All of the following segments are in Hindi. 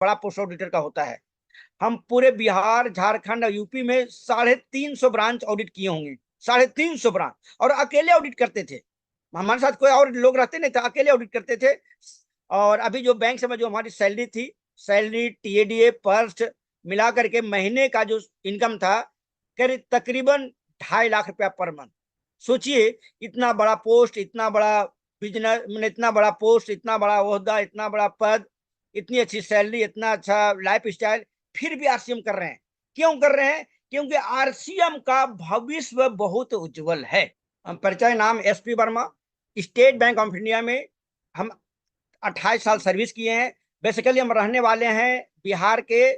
बड़ा पोस्ट ऑडिटर का होता है। हम पूरे बिहार, झारखंड और यूपी में 350 ब्रांच ऑडिट किए होंगे। 350 ब्रांच, और अकेले ऑडिट करते थे। हमारे साथ कोई और लोग रहते नहीं थे, अकेले ऑडिट करते थे। और अभी जो बैंक से जो हमारी सैलरी थी, सैलरी, टीएडीए, पर्स मिला करके महीने का जो इनकम था, करीब तकरीबन 2.5 लाख रुपया पर मंथ। सोचिए, इतना बड़ा पोस्ट, इतना बड़ा बिजनेस, इतना बड़ा पोस्ट, इतना बड़ा ओहदा, इतना बड़ा पद, इतनी अच्छी सैलरी, इतना अच्छा लाइफ स्टाइल, फिर भी आरसीएम कर रहे हैं। क्यों कर रहे हैं? क्योंकि आरसीएम का भविष्य बहुत उज्जवल है। परिचय, नाम SP Verma, state Bank of India में हम 28 साल सर्विस किए हैं। बेसिकली हम रहने वाले हैं बिहार के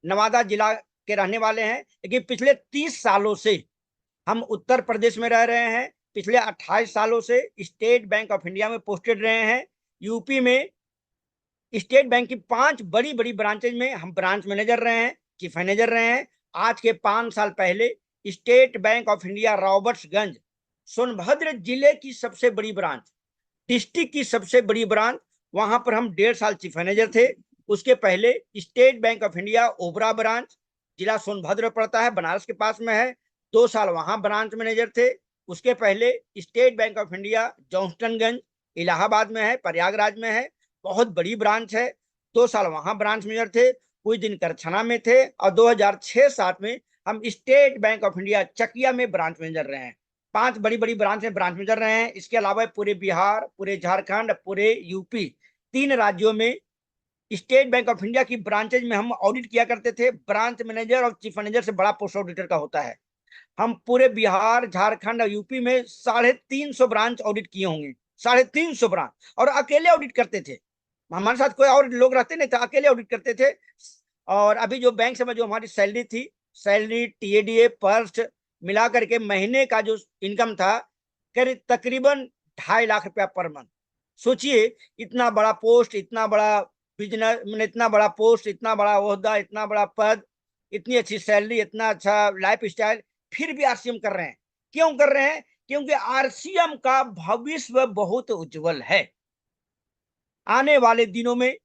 नवादा जिला के रहने वाले हैं, लेकिन पिछले 30 सालों से हम उत्तर प्रदेश में रह रहे हैं। पिछले 28 सालों से स्टेट बैंक ऑफ इंडिया में पोस्टेड रहे हैं। यूपी में स्टेट बैंक की 5 बड़ी बड़ी ब्रांचेज में हम ब्रांच मैनेजर रहे हैं, चीफ मैनेजर रहे हैं। आज के 5 साल पहले State Bank of India Robertsganj, Sonbhadra जिले की सबसे बड़ी ब्रांच, डिस्ट्रिक्ट की सबसे बड़ी ब्रांच, वहां पर हम 1.5 साल चीफ मैनेजर थे। उसके पहले State Bank of India Obra branch, जिला सोनभद्र पड़ता है, बनारस के पास में है, 2 साल वहां ब्रांच मैनेजर थे। उसके पहले State Bank of India Johnstonganj, Allahabad में है, प्रयागराज में है, बहुत बड़ी ब्रांच है, 2 साल वहां ब्रांच मैनेजर थे। कुछ दिन करछना में थे, और 2006-07 में हम State Bank of India Chakia में ब्रांच मैनेजर रहे हैं। 5 बड़ी बड़ी ब्रांच में ब्रांच मैनेजर रहे हैं। इसके अलावा पूरे बिहार, पूरे झारखंड, पूरे यूपी, 3 राज्यों में स्टेट बैंक ऑफ इंडिया की ब्रांचेज में हम ऑडिट किया करते थे। ब्रांच मैनेजर और चीफ मैनेजर से बड़ा पोस्ट ऑडिटर का होता है। हम पूरे बिहार, झारखंड और यूपी में 350 ब्रांच ऑडिट किए होंगे। 350 ब्रांच, और अकेले ऑडिट करते थे। हमारे साथ कोई और लोग रहते नहीं थे, अकेले ऑडिट करते थे। और अभी जो बैंक से जो हमारी सैलरी थी, सैलरी, टीएडीए, पर्स मिला करके महीने का जो इनकम था, करीब तकरीबन 2.5 लाख रुपया पर मंथ। सोचिए, इतना बड़ा पोस्ट, इतना बड़ा बिजनेस, इतना बड़ा पोस्ट, इतना बड़ा ओहदा, इतना बड़ा पद, इतनी अच्छी सैलरी, इतना अच्छा लाइफ स्टाइल, फिर भी आरसीएम कर रहे हैं। क्यों कर रहे हैं? क्योंकि आरसीएम का भविष्य बहुत उज्जवल है। आने वाले दिनों में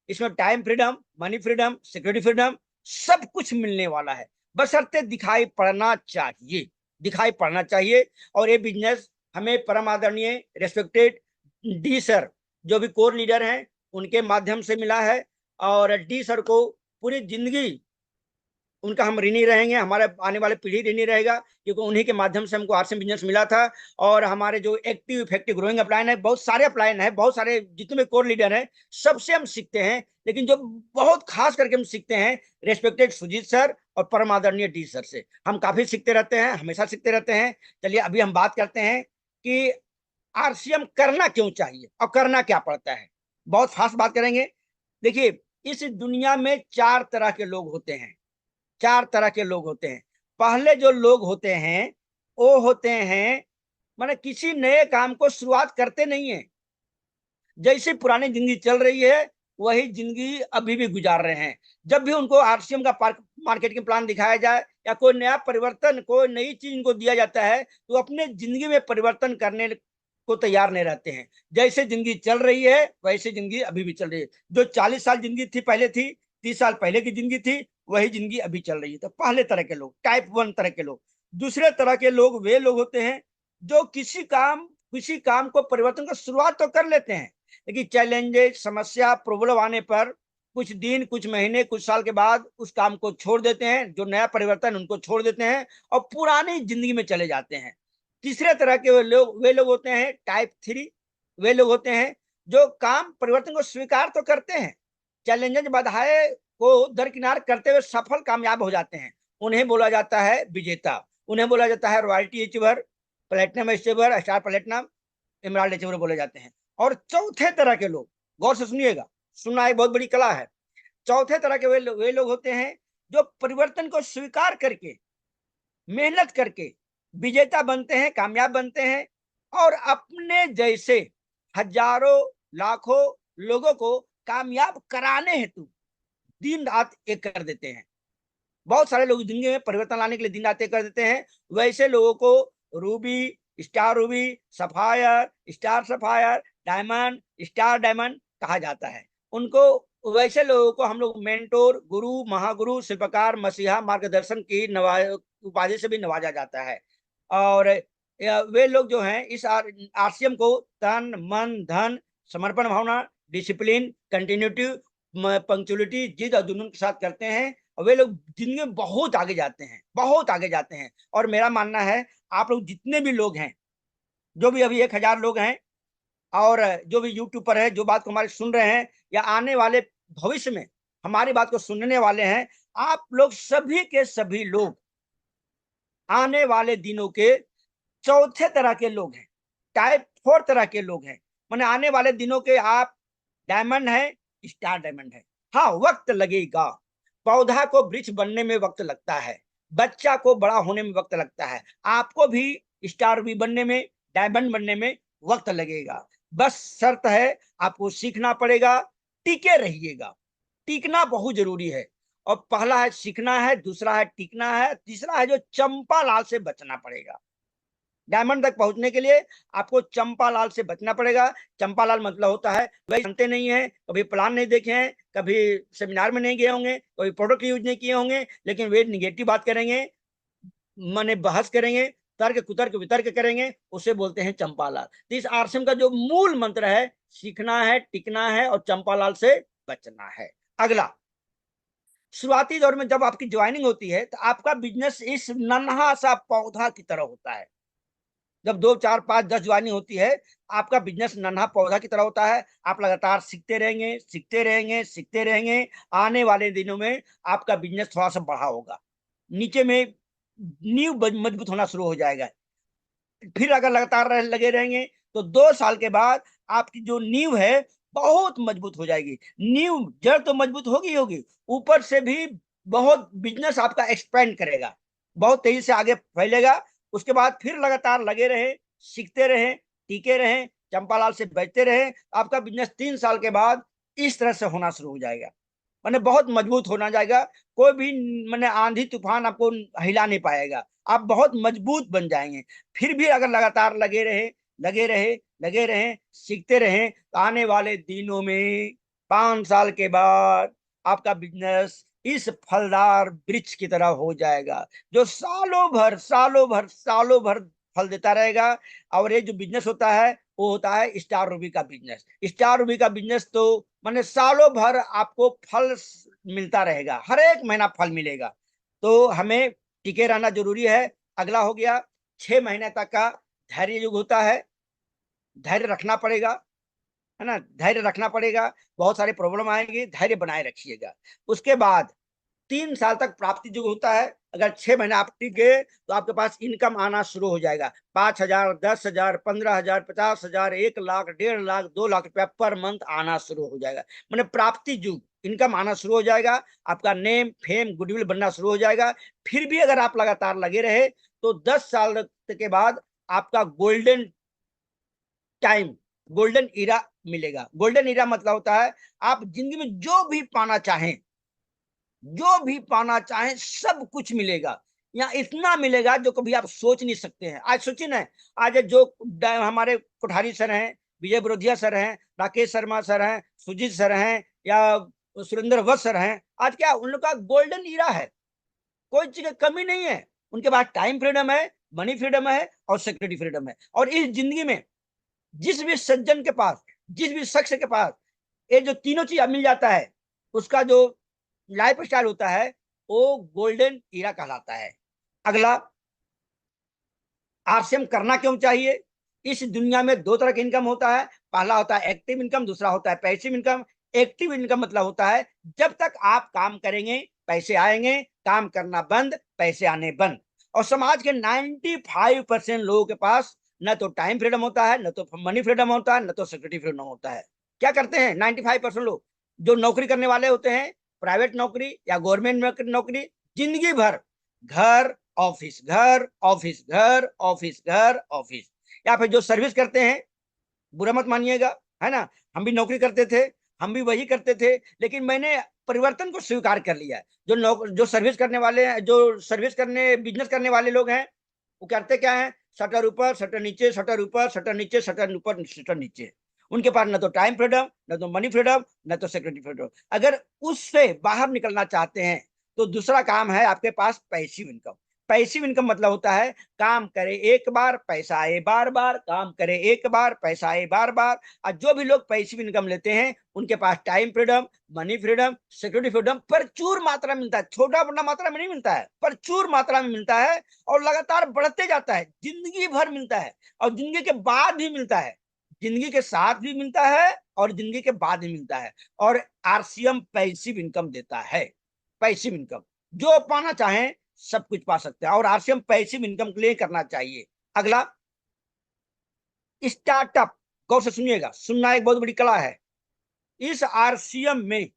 इसमें time freedom, money freedom, security freedom, सब कुछ मिलने वाला है, बशर्ते दिखाई पड़ना चाहिए, दिखाई पड़ना चाहिए। और ये बिजनेस हमें परम आदरणीय रेस्पेक्टेड डी सर, जो भी कोर लीडर हैं, उनके माध्यम से मिला है। और डी सर को पूरी जिंदगी उनका हम ऋणी रहेंगे, हमारे आने वाले पीढ़ी ऋणी रहेगा, क्योंकि उन्हीं के माध्यम से हमको आरसीएम बिजनेस मिला था। और हमारे जो एक्टिव इफेक्टिव ग्रोइंग अपलाइन है, बहुत सारे अपलाइन है, बहुत सारे जितने भी कोर लीडर हैं, सबसे हम सीखते हैं। लेकिन जो बहुत खास करके हम सीखते हैं रेस्पेक्टेड सुजीत सर और परम आदरणीय डी सर से, हम काफी सीखते रहते हैं, हमेशा सीखते रहते हैं। चलिए, अभी हम बात करते हैं कि आरसीएम करना क्यों चाहिए और करना क्या पड़ता है। बहुत फास्ट बात करेंगे। देखिए, इस दुनिया में 4 तरह के लोग होते हैं। 4 तरह के लोग होते हैं। पहले जो लोग होते हैं, वो होते हैं, माने किसी नए काम को शुरुआत करते नहीं है। जैसे पुरानी जिंदगी चल रही है, वही जिंदगी अभी भी गुजार रहे हैं। जब भी उनको आरसीएम का मार्केटिंग प्लान दिखाया जाए, या कोई नया परिवर्तन, कोई नई चीज इनको दिया जाता है, तो अपने जिंदगी में परिवर्तन करने को तैयार नहीं रहते हैं। जैसे जिंदगी चल रही है, वैसे जिंदगी अभी भी चल रही है। जो 40 साल जिंदगी थी पहले थी, 30 साल पहले की जिंदगी थी, वही जिंदगी अभी चल रही है। तो पहले तरह के लोग, टाइप 1 तरह के लोग। दूसरे तरह के लोग वे लोग होते हैं जो किसी काम को परिवर्तन का शुरुआत तो कर लेते हैं, लेकिन चैलेंजेस, समस्या, प्रॉब्लम आने पर कुछ दिन, कुछ महीने, कुछ साल के बाद उस काम को छोड़ देते हैं। जो नया परिवर्तन, उनको छोड़ देते हैं और पुरानी जिंदगी में चले जाते हैं। तीसरे तरह के वे लोग होते हैं टाइप 3। वे लोग होते हैं जो काम परिवर्तन को स्वीकार तो करते हैं, चैलेंजेस, बाधाएं को दरकिनार करते हुए सफल कामयाब हो जाते हैं। उन्हें बोला जाता है विजेता। उन्हें बोला जाता है royalty achiever, platinum achiever, star platinum, emerald achiever बोले जाते हैं। और चौथे तरह के लोग, गौर से सुनिएगा, सुनना एक बहुत बड़ी कला है। चौथे तरह के वे लोग होते हैं जो परिवर्तन को स्वीकार करके, मेहनत करके विजेता बनते हैं, कामयाब बनते हैं, और अपने जैसे हजारों, लाखों लोगों को कामयाब कराने हेतु दिन रात एक कर देते हैं। बहुत सारे लोग जिंदगी में परिवर्तन लाने के लिए दिन रात एक कर देते हैं। वैसे लोगों को Ruby, star Ruby, sapphire, star sapphire, diamond, star diamond कहा जाता है। उनको वैसे लोगों को हम लोग मेंटोर, गुरु, महागुरु, शिल्पकार, मसीहा, मार्गदर्शन की उपाधि से भी नवाजा जाता है। और वे लोग जो हैं इस आरसीएम को तन मन धन, समर्पण भावना, डिसिप्लिन, कंटिन्यूटी, पंक्चुअलिटी, जिद और जुनून के साथ करते हैं। और वे लोग जिंदगी में बहुत आगे जाते हैं, बहुत आगे जाते हैं। और मेरा मानना है आप लोग जितने भी लोग हैं, जो भी अभी 1000 लोग हैं, और जो भी यूट्यूब पर है, जो बात को हमारे सुन रहे हैं, या आने वाले भविष्य में हमारी बात को सुनने वाले हैं, आप लोग सभी के सभी लोग आने वाले दिनों के चौथे तरह के लोग हैं, टाइप 4 तरह के लोग हैं। मैंने आने वाले दिनों के आप डायमंड है, स्टार डायमंड है। हाँ, वक्त लगेगा। पौधा को वृक्ष बनने में वक्त लगता है, बच्चा को बड़ा होने में वक्त लगता है। आपको भी स्टार भी बनने में, डायमंड बनने में वक्त लगेगा। बस शर्त है आपको सीखना पड़ेगा, टिके रहिएगा। टिकना बहुत जरूरी है। और पहला है सीखना है, दूसरा है टिकना है, तीसरा है जो चंपा लाल से बचना पड़ेगा। डायमंड तक पहुंचने के लिए आपको चंपालाल से बचना पड़ेगा। चंपालाल मतलब होता है वही जानते नहीं है, कभी प्लान नहीं देखे हैं, कभी सेमिनार में नहीं गए होंगे, कभी प्रोडक्ट यूज नहीं किए होंगे, लेकिन वे निगेटिव बात करेंगे, माने बहस करेंगे, तर्क कुतर्क वितर्क करेंगे, उसे बोलते हैं चंपालाल। तो इस आरसीएम का जो मूल मंत्र है, सीखना है, टिकना है और चंपालाल से बचना है। अगला, शुरुआती दौर में जब आपकी ज्वाइनिंग होती है तो आपका बिजनेस इस नन्हा सा पौधा की तरह होता है। जब 2 4 5 10 ज्वाइनिंग होती है, आपका बिजनेस नन्हा पौधा की तरह होता है। आप लगातार सीखते रहेंगे, सीखते रहेंगे, सीखते रहेंगे। आने वाले दिनों में आपका बिजनेस थोड़ा सा बढ़ा होगा, नीचे में नींव मजबूत होना शुरू हो जाएगा। फिर अगर लगातार लगे रहेंगे तो 2 साल के बाद आपकी जो नींव है बहुत मजबूत हो जाएगी। नींव, जड़ तो मजबूत होगी होगी, ऊपर से भी बहुत बिजनेस आपका एक्सपेंड करेगा, बहुत तेजी से आगे फैलेगा। उसके बाद फिर लगातार लगे रहे, सीखते रहे, टीके रहे, चंपालाल से बचते रहे, आपका बिजनेस 3 साल के बाद इस तरह से होना शुरू हो जाएगा। मैंने बहुत मजबूत होना जाएगा। कोई भी मैंने आंधी तूफान आपको हिला नहीं पाएगा। आप बहुत मजबूत बन जाएंगे। फिर भी अगर लगातार लगे रहे, लगे रहे, लगे रहे, सीखते रहे, तो आने वाले दिनों में 5 साल के बाद आपका बिजनेस इस फलदार वृक्ष की तरह हो जाएगा, जो सालों भर सालों भर सालों भर फल देता रहेगा। और ये जो बिजनेस होता है वो होता है स्टार रूबी का बिजनेस। स्टार रूबी का बिजनेस तो माने सालों भर आपको फल मिलता रहेगा, हर एक महीना फल मिलेगा। तो हमें टिके रहना जरूरी है। अगला हो गया 6 महीने तक का धैर्य युग होता है। धैर्य रखना पड़ेगा, है ना, धैर्य रखना पड़ेगा। बहुत सारे प्रॉब्लम आएंगे, धैर्य बनाए रखिएगा। उसके बाद 3 साल तक प्राप्ति युग होता है। अगर 6 महीने आप टिक गए तो आपके पास इनकम आना शुरू हो जाएगा। 5,000, 10,000, 15,000, 50,000, 1 लाख, 1.5 लाख, 2 लाख रुपया पर मंथ आना शुरू हो जाएगा। मैंने प्राप्ति युग, इनकम आना शुरू हो जाएगा। आपका नेम फेम गुडविल बनना शुरू हो जाएगा। फिर भी अगर आप लगातार लगे रहे तो 10 साल के बाद आपका गोल्डन टाइम, गोल्डन इरा मिलेगा। गोल्डन इरा मतलब होता है आप जिंदगी में जो भी पाना चाहें, जो भी पाना चाहें सब कुछ मिलेगा। यहाँ इतना मिलेगा जो कभी आप सोच नहीं सकते हैं। आज सोचिए ना, आज जो हमारे कोठारी सर हैं, विजय ब्रोधिया सर हैं, राकेश शर्मा सर हैं, सुजीत सर हैं, या सुरेंद्र वत्स सर हैं, आज क्या उन लोग का गोल्डन ईरा है। कोई चीज की कमी नहीं है। उनके पास टाइम फ्रीडम है, मनी फ्रीडम है और सिक्योरिटी फ्रीडम है। और इस जिंदगी में जिस भी सज्जन के पास, जिस भी शख्स के पास ये जो तीनों चीज मिल जाता है, उसका जो लाइफ स्टाइल होता है वो गोल्डन ईरा कहलाता है। अगला, आरसीएम करना क्यों चाहिए? इस दुनिया में 2 तरह का इनकम होता है। पहला होता है एक्टिव इनकम, दूसरा होता है पैसिव इनकम। एक्टिव इनकम मतलब होता है जब तक आप काम करेंगे पैसे आएंगे, काम करना बंद पैसे आने बंद। और समाज के 95% लोगों के पास न तो टाइम फ्रीडम होता है, न तो मनी फ्रीडम होता है, न तो सिक्योरिटी फ्रीडम होता है। क्या करते हैं 95% लोग? जो नौकरी करने वाले होते हैं, प्राइवेट नौकरी या गवर्नमेंट नौकरी, जिंदगी भर घर ऑफिस, घर ऑफिस, घर ऑफिस, घर ऑफिस। या फिर जो सर्विस करते हैं, बुरा मत मानिएगा, है ना, हम भी नौकरी करते थे, हम भी वही करते थे, लेकिन मैंने परिवर्तन को स्वीकार कर लिया है। जो सर्विस करने वाले हैं, जो सर्विस करने बिजनेस करने वाले लोग हैं, वो करते क्या है, शटर ऊपर शटर नीचे, शटर ऊपर शटर नीचे, शटर ऊपर शटर नीचे। उनके पास न तो टाइम फ्रीडम, न तो मनी फ्रीडम, न तो सिक्योरिटी फ्रीडम। अगर उससे बाहर निकलना चाहते हैं तो दूसरा काम है आपके पास पैसिव इनकम। पैसिव इनकम मतलब होता है काम करे एक बार पैसा आए बार बार, काम करे एक बार पैसा आए बार बार। और जो भी लोग पैसिव इनकम लेते हैं उनके पास time freedom, money freedom, security freedom प्रचुर मात्रा में मिलता है। छोटा बड़ा मात्रा में नहीं मिलता है, प्रचुर मात्रा में मिलता है और लगातार बढ़ते जाता है, जिंदगी भर मिलता है और जिंदगी के बाद भी मिलता है, जिंदगी के साथ भी मिलता है और जिंदगी के बाद भी मिलता है। और आरसीएम पैसिव इनकम देता है। पैसिव इनकम जो पाना चाहें सब कुछ पा सकते हैं और आरसीएम पैसिव इनकम के लिए करना चाहिए। अगला स्टार्टअप, गौर से सुनिएगा, सुनना एक बहुत बड़ी कला है। इस आरसीएम में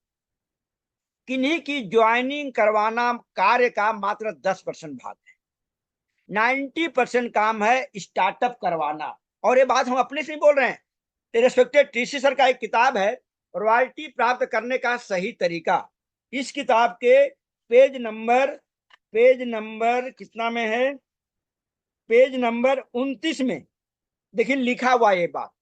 किन्हीं की ज्वाइनिंग करवाना कार्य का मात्र 10% भाग है, 90% काम है स्टार्टअप करवाना। और ये बात हम अपने से ही बोल रहे हैं। रिस्पेक्टेड टीसी सर का एक किताब है रॉयल्टी प्राप्त करने का सही तरीका। इस किताब के पेज नंबर कितना में है, पेज नंबर 29 में देखिए लिखा हुआ ये बात।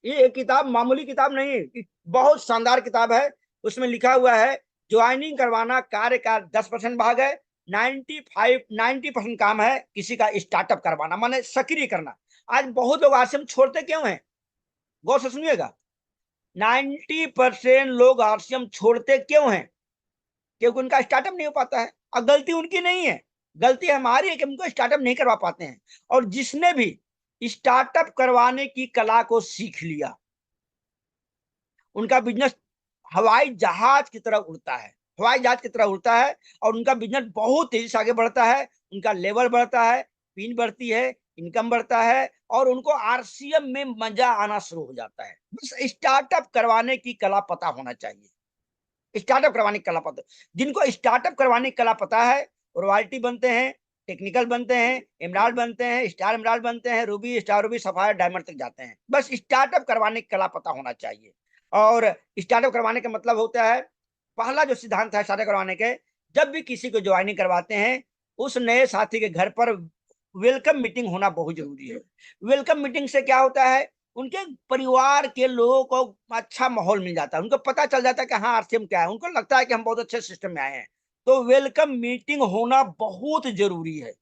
ये किताब मामूली किताब नहीं है, बहुत शानदार किताब है। उसमें लिखा हुआ है ज्वाइनिंग करवाना कार्य का 10% भाग है, 90% काम है किसी का स्टार्टअप करवाना, माने सक्रिय करना। आज बहुत लोग आश्रम छोड़ते क्यों हैं, गौर से सुनिएगा। 90% लोग आरसीएम छोड़ते क्यों हैं? क्योंकि उनका स्टार्टअप नहीं हो पाता है। और गलती उनकी नहीं है, गलती हमारी है कि उनको स्टार्टअप नहीं करवा पाते हैं। और जिसने भी स्टार्टअप करवाने की कला को सीख लिया उनका बिजनेस हवाई जहाज की तरह उड़ता है, हवाई जहाज की तरह उड़ता है और उनका बिजनेस बहुत तेजी से आगे बढ़ता है। उनका लेवल बढ़ता है, पिन बढ़ती है, इनकम बढ़ता है और उनको आरसीएम में मजा आना शुरू हो जाता है। बस स्टार्टअप करवाने की कला पता होना चाहिए। स्टार्टअप करवाने की कला पता, जिनको स्टार्टअप करवाने की कला पता है रॉयल्टी बनते हैं, टेक्निकल बनते हैं, एमराल्ड बनते हैं, स्टार एमराल्ड बनते हैं, Ruby, star Ruby, sapphire, diamond तक जाते हैं। बस स्टार्टअप करवाने की कला पता होना चाहिए। और स्टार्टअप करवाने का मतलब होता है, पहला जो सिद्धांत है स्टार्टअप करवाने के, जब भी किसी को ज्वाइनिंग करवाते हैं उस नए साथी के घर पर वेलकम मीटिंग होना बहुत जरूरी है। वेलकम मीटिंग से क्या होता है, उनके परिवार के लोगों को अच्छा माहौल मिल जाता है, उनको पता चल जाता है कि हाँ आरसीएम क्या है, उनको लगता है कि हम बहुत अच्छे सिस्टम में आए हैं। तो वेलकम मीटिंग होना बहुत जरूरी है,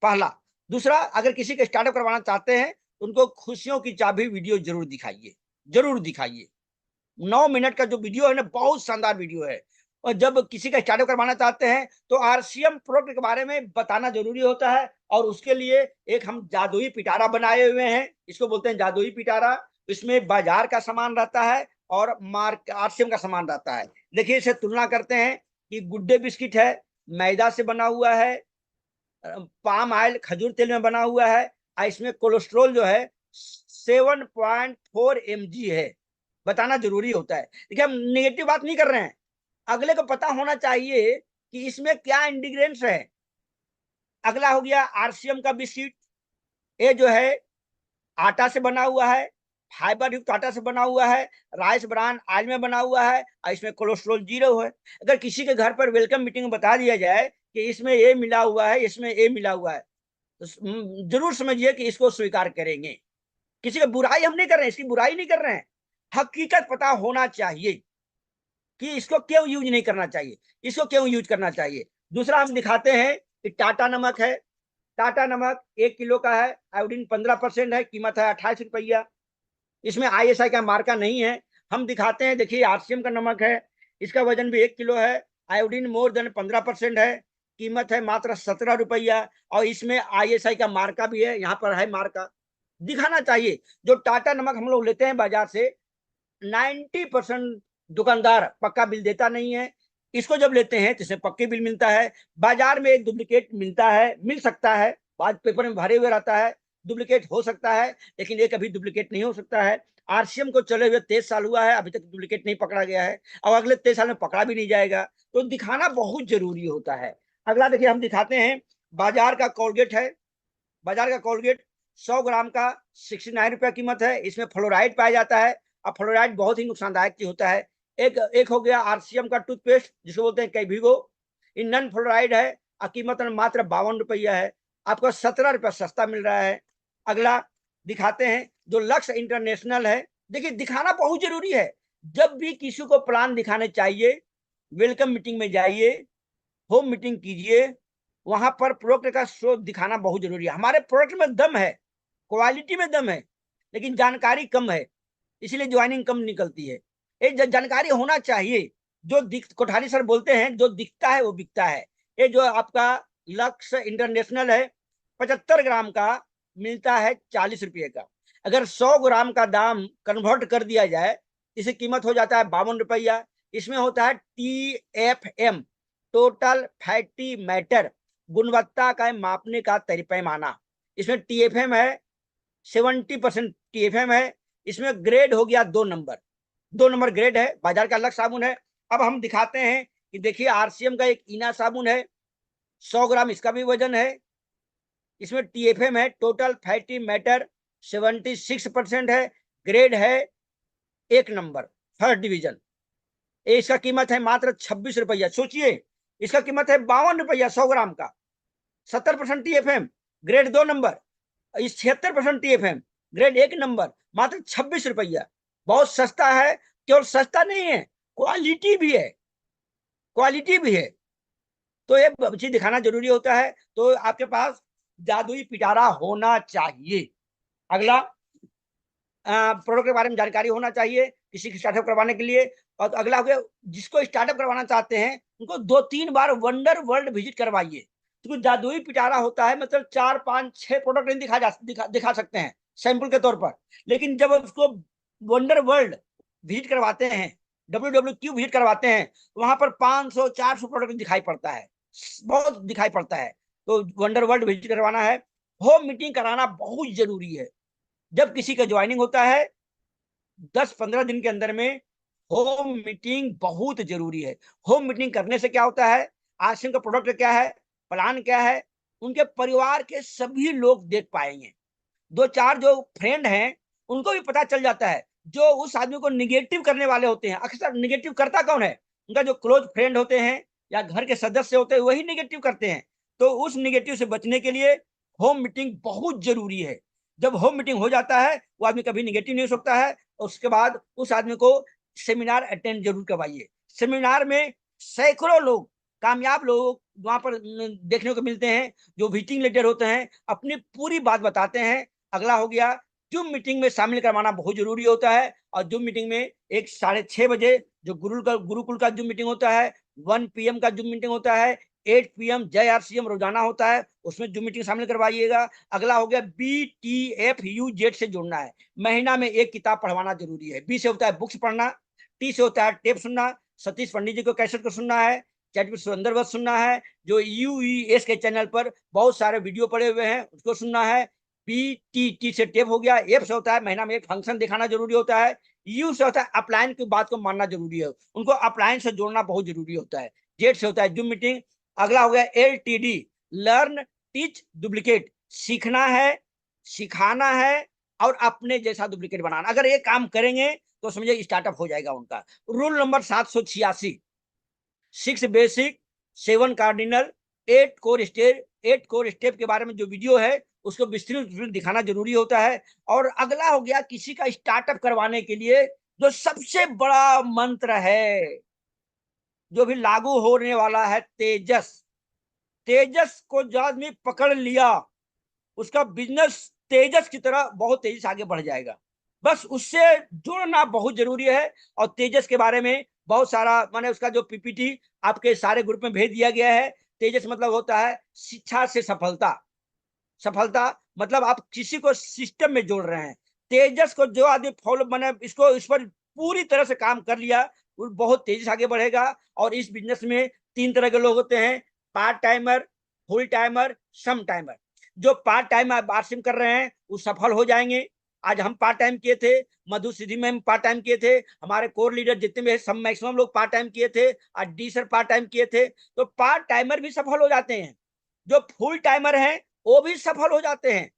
पहला। दूसरा, अगर किसी के स्टार्टअप करवाना चाहते हैं तो उनको खुशियों की चाबी वीडियो जरूर दिखाइए, जरूर दिखाइए। 9 मिनट का जो वीडियो है ना, बहुत शानदार वीडियो है। और जब किसी का स्टार्टअप करवाना चाहते हैं तो आरसीएम प्रोडक्ट के बारे में बताना जरूरी होता है। और उसके लिए एक हम जादुई पिटारा बनाए हुए हैं, इसको बोलते हैं जादुई पिटारा। इसमें बाजार का सामान रहता है और मार्क आरसीएम का सामान रहता है। देखिए इसे तुलना करते हैं कि गुड डे बिस्किट है, मैदा से बना हुआ है, पाम ऑयल खजूर तेल में बना हुआ है और इसमें कोलेस्ट्रोल जो है 7.4 mg है। बताना जरूरी होता है। देखिए हम नेगेटिव बात नहीं कर रहे हैं, अगले को पता होना चाहिए कि इसमें क्या इंग्रेडिएंट्स है। अगला हो गया आरसीएम का बिस्किट। ये जो है आटा से बना हुआ है, फाइबर युक्त आटा से बना हुआ है, राइस ब्रान ऑयल में बना हुआ है और इसमें कोलेस्ट्रॉल 0 है। अगर किसी के घर पर वेलकम मीटिंग में बता दिया जाए कि इसमें ये मिला हुआ है, इसमें ये मिला हुआ है, तो जरूर समझिए कि इसको स्वीकार करेंगे। किसी का बुराई हम नहीं कर रहे हैं, इसकी बुराई नहीं कर रहे हैं, हकीकत पता होना चाहिए कि इसको क्यों यूज नहीं करना चाहिए, इसको क्यों यूज करना चाहिए। दूसरा हम दिखाते हैं कि टाटा नमक है। टाटा नमक 1 किलो का है, आयोडीन 15% है, कीमत है 28 रुपया। इसमें आईएसआई का मार्का नहीं है। हम दिखाते हैं, देखिए आरसीएम का नमक है, इसका वजन भी 1 किलो है, आयोडीन मोर देन 15% है, कीमत है मात्र 17 रुपया और इसमें आईएसआई का मार्का भी है, यहाँ पर है मार्का। दिखाना चाहिए। जो टाटा नमक हम लोग लेते हैं बाजार से, 90% दुकानदार पक्का बिल देता नहीं है। इसको जब लेते हैं तो इसमें पक्के बिल मिलता है। बाजार में एक डुप्लीकेट मिलता है, मिल सकता है, बाद पेपर में भरे हुए रहता है, डुप्लीकेट हो सकता है, लेकिन ये कभी डुप्लीकेट नहीं हो सकता है। आरसीएम को चले हुए 23 साल हुआ है, अभी तक डुप्लीकेट नहीं पकड़ा गया है और अगले 23 साल में पकड़ा भी नहीं जाएगा। तो दिखाना बहुत जरूरी होता है। अगला देखिए हम दिखाते हैं, बाजार का कोलगेट है। बाजार का कोलगेट 100 ग्राम का 69 रुपया कीमत है। इसमें फ्लोराइड पाया जाता है और फ्लोराइड बहुत ही नुकसानदायक चीज होता है। एक हो गया आरसीएम का टूथपेस्ट जिसको बोलते हैं कैविगो, इन नन फ्लोराइड है और कीमत मात्र 52 रुपया है, आपको 17 रुपया सस्ता मिल रहा है। अगला दिखाते हैं जो लक्ष्य इंटरनेशनल है। देखिए दिखाना बहुत जरूरी है। जब भी किसी को प्लान दिखाने चाहिए, वेलकम मीटिंग में जाइए, होम मीटिंग कीजिए, वहां पर प्रोडक्ट का शो दिखाना बहुत जरूरी है। हमारे प्रोडक्ट में दम है, क्वालिटी में दम है, लेकिन जानकारी कम है, इसलिए ज्वाइनिंग कम निकलती है। ये जानकारी होना चाहिए। जो दिख, कोठारी सर बोलते हैं, जो दिखता है वो बिकता है। ये जो आपका लक्ष्य इंटरनेशनल है, 75 ग्राम का मिलता है 40 रुपये का। अगर 100 ग्राम का दाम कन्वर्ट कर दिया जाए, इसकी कीमत हो जाता है 52 रुपया। इसमें होता है TFM, टोटल फैटी मैटर, गुणवत्ता का मापने का पैमाना। इसमें TFM है, 70% TFM है। इसमें ग्रेड हो गया 2 नंबर, 2 नंबर ग्रेड है, बाजार का अलग साबुन है। अब हम दिखाते हैं कि देखिए RCM का एक इना साबुन है, 100 ग्राम इसका भी वजन है। इसमें TFM है, टोटल फैटी मैटर 76% है, ग्रेड है 1 नंबर, फर्स्ट डिवीजन। इसका कीमत है मात्र 26 रुपया। सोचिए, इसका कीमत है 52 रुपया 100 ग्राम का। 70% TFM, ग्रेड 2 नंबर। इस 76% TFM, ग्रेड 1 नंबर, मात्र 26 रुपया। बहुत सस्ता है। केवल सस्ता नहीं है, क्वालिटी भी है, क्वालिटी भी है। तो ये चीज दिखाना जरूरी होता है। तो आपके पास जादुई पिटारा होना चाहिए। अगला, प्रोडक्ट के बारे में जानकारी होना चाहिए किसी की स्टार्टअप करवाने के लिए। और अगला हो गया, जिसको स्टार्टअप करवाना चाहते हैं उनको 2-3 बार वंडर वर्ल्ड विजिट करवाइए। तो जादुई पिटारा होता है, मतलब 4-5-6 प्रोडक्ट नहीं दिखा सकते हैं सैंपल के तौर पर। लेकिन जब उसको वंडर वर्ल्ड विजिट करवाते हैं, WWQ विजिट करवाते हैं, वहां पर 500-400 प्रोडक्ट दिखाई पड़ता है, बहुत दिखाई पड़ता है। तो वंडर वर्ल्ड विजिट करवाना है। होम मीटिंग कराना बहुत जरूरी है। जब किसी का ज्वाइनिंग होता है, 10-15 दिन के अंदर में होम मीटिंग बहुत जरूरी है। होम मीटिंग करने से क्या होता है, आश्रम का प्रोडक्ट क्या है, प्लान क्या है, उनके परिवार के सभी लोग देख पाएंगे। 2-4 जो फ्रेंड हैं उनको भी पता चल जाता है। जो उस आदमी को निगेटिव करने वाले होते हैं, अक्सर निगेटिव करता कौन है, उनका जो क्लोज फ्रेंड होते हैं या घर के सदस्य होते हैं, वही निगेटिव करते हैं। तो उस निगेटिव से बचने के लिए होम मीटिंग बहुत जरूरी है। जब होम मीटिंग हो जाता है, वो आदमी कभी निगेटिव नहीं हो सकता है। उसके बाद उस आदमी को सेमिनार अटेंड जरूर करवाइए। सेमिनार में सैकड़ों लोग, कामयाब लोग वहां पर देखने को मिलते हैं, जो मीटिंग लीडर होते हैं, अपनी पूरी बात बताते हैं। अगला हो गया, जूम मीटिंग में शामिल करवाना बहुत जरूरी होता है। और जूम मीटिंग में एक 6:30 बजे जो गुरुकुल का जूम मीटिंग होता है, 1 PM का जूम मीटिंग होता है, 8 PM जय RCM रोजाना होता है, उसमें जूम मीटिंग शामिल करवाइएगा। अगला हो गया, BTFUZ से जुड़ना है। महीना में एक किताब पढ़वाना जरूरी है। B से होता है बुक्स पढ़ना, T से होता है टेप सुनना, सतीश पंडित जी को कैसेट को सुनना है, चैट सुंदरवत सुनना है, जो UES के चैनल पर बहुत सारे वीडियो पड़े हुए हैं उसको सुनना है। T से टेप हो गया। F से होता है महीना में एक फंक्शन दिखाना जरूरी होता है। U से होता है अपलाइन की बात को मानना जरूरी है, उनको अपलाइन से जोड़ना बहुत जरूरी होता है। Z से होता है जूम मीटिंग। अगला हो गया LTD, लर्न टीच डुप्लीकेट, सीखना है, सिखाना है और अपने जैसा डुप्लीकेट बनाना। अगर ये काम करेंगे तो समझिए स्टार्टअप हो जाएगा उनका। Rule number 786, 6 basic, 7 cardinal, 8 core step के बारे में जो वीडियो है उसको विस्तृत दिखाना जरूरी होता है। और अगला हो गया, किसी का स्टार्टअप करवाने के लिए जो सबसे बड़ा मंत्र है, जो भी लागू होने वाला है, तेजस। तेजस को जो आदमी पकड़ लिया, उसका बिजनेस तेजस की तरह बहुत तेजी से आगे बढ़ जाएगा। बस उससे जुड़ना बहुत जरूरी है। और तेजस के बारे में बहुत सारा, मैंने उसका जो PPT आपके सारे ग्रुप में भेज दिया गया है। तेजस मतलब होता है शिक्षा से सफलता। सफलता मतलब आप किसी को सिस्टम में जोड़ रहे हैं। तेजस को जो आदमी फॉलो, मैंने इसको इस पर पूरी तरह से काम कर लिया, वो बहुत तेजी से आगे बढ़ेगा। और इस बिजनेस में 3 तरह के लोग होते हैं, पार्ट टाइमर, फुल टाइमर, सम टाइमर। जो पार्ट टाइम आरसीएम कर रहे हैं वो सफल हो जाएंगे। आज हम पार्ट टाइम किए थे, मधु सिद्धि में हम पार्ट टाइम किए थे, हमारे कोर लीडर जितने भी सब मैक्सिमम लोग पार्ट टाइम किए थे, आज D सर पार्ट टाइम किए थे। तो पार्ट टाइमर भी सफल हो जाते हैं, जो फुल टाइमर हैं वो भी सफल हो जाते हैं।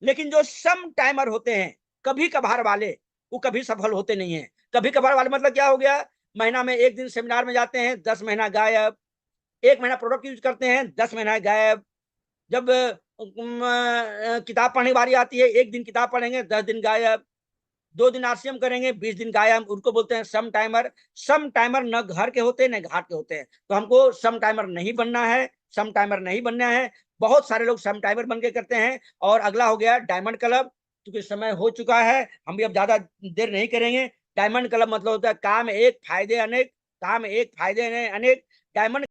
लेकिन जो सम टाइमर होते हैं, कभी कभार वाले, वो कभी सफल होते नहीं है। कभी कभार वाले मतलब क्या हो गया, महीना में एक दिन सेमिनार में जाते हैं, 10 महीना गायब। 1 महीना प्रोडक्ट यूज करते हैं, 10 महीना गायब। जब किताब पढ़ने की बारी आती है, एक दिन किताब पढ़ेंगे, 10 दिन गायब, 2 दिन आरसीएम करेंगे, 20 दिन गायब। उनको बोलते हैं सम टाइमर। सम टाइमर न घर के होते न घाट के होते हैं। तो हमको सम टाइमर नहीं बनना है, सम टाइमर नहीं बनना है। बहुत सारे लोग सम टाइमर बन के करते हैं। और अगला हो गया डायमंड क्लब। क्योंकि समय हो चुका है, हम भी अब ज्यादा देर नहीं करेंगे। डायमंड क्लब मतलब होता है काम एक फायदे अनेक, काम एक फायदे अनेक। डायमंड